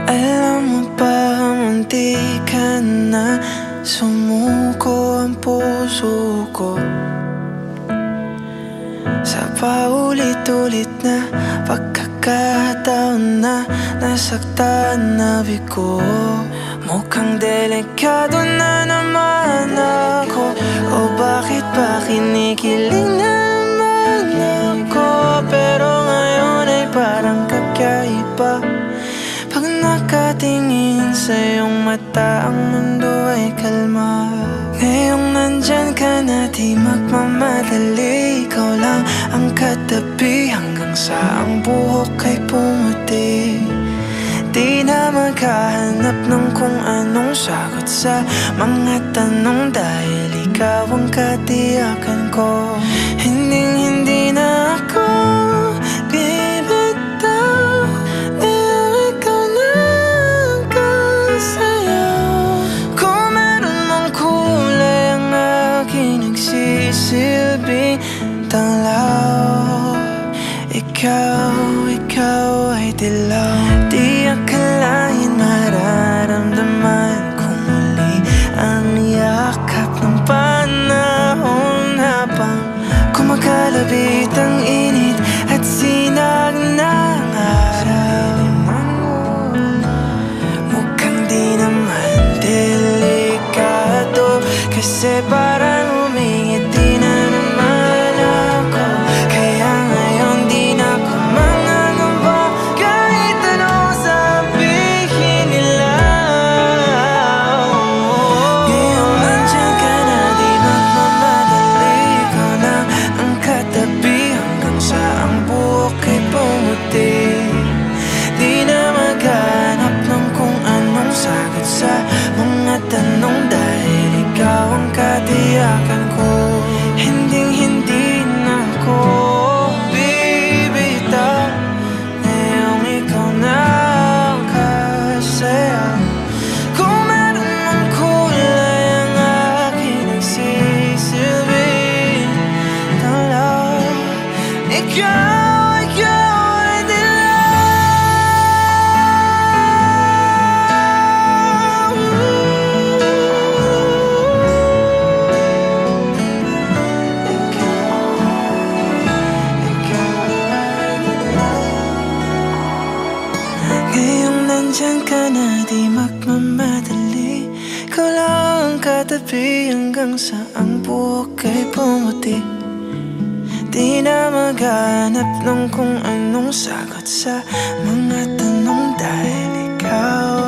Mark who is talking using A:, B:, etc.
A: Alam mo ba, munti ka na sumuko ang puso ko sa paulit-ulit na pagkakataon na nasaktan na bigo. Mukhang delikado na naman ako, o bakit ba kinikilig naman ako? Pero ngayon ay parang kakaiba. Pag nakatingin sa iyong mata, ang mundo ay kalma. Ngayong nandyan ka na, di magmamadali. Ikaw lang ang katabi hanggang sa ang buhok ay pumuti. Di na maghahanap ng kung anong sagot sa mga tanong, dahil ikaw ang katiyakan ko. Hindi na ako bibitaw, dahil ikaw na ang kasayaw. Kung meron mang kulay ang aking nagsisilbing tanglaw, ikaw ay dilaw. Di akalain mararamdaman ko muli ang yakap ng panahon, habang kumakalabit ang init at sinag ng araw. Mukhang di naman delikado, kasi parang umingiti na naman ako. Kaya ngayon di na ako mangangamba, kahit anong sabihin nila. Ngayon nandyan ka na, di magmamadali. Ikaw na ang katabi hanggang sa ang buhok ay pumuti. Di na maghanap ng kung anong sagot sa mga tanong, dahil ikaw ang katiyakan ko. Hindi na ako bibitaw, ngayong ikaw na ang kasayaw. Kung meron mang kulay ang aking nagsisilbing tanglaw, ikaw ay dilaw. Ngayong nandyan ka na, di magmamadali. Ikaw lang ang katabi hanggang sa ang buhok ay pumuti. Di na maghanap ng kung anong sagot sa mga tanong, dahil ikaw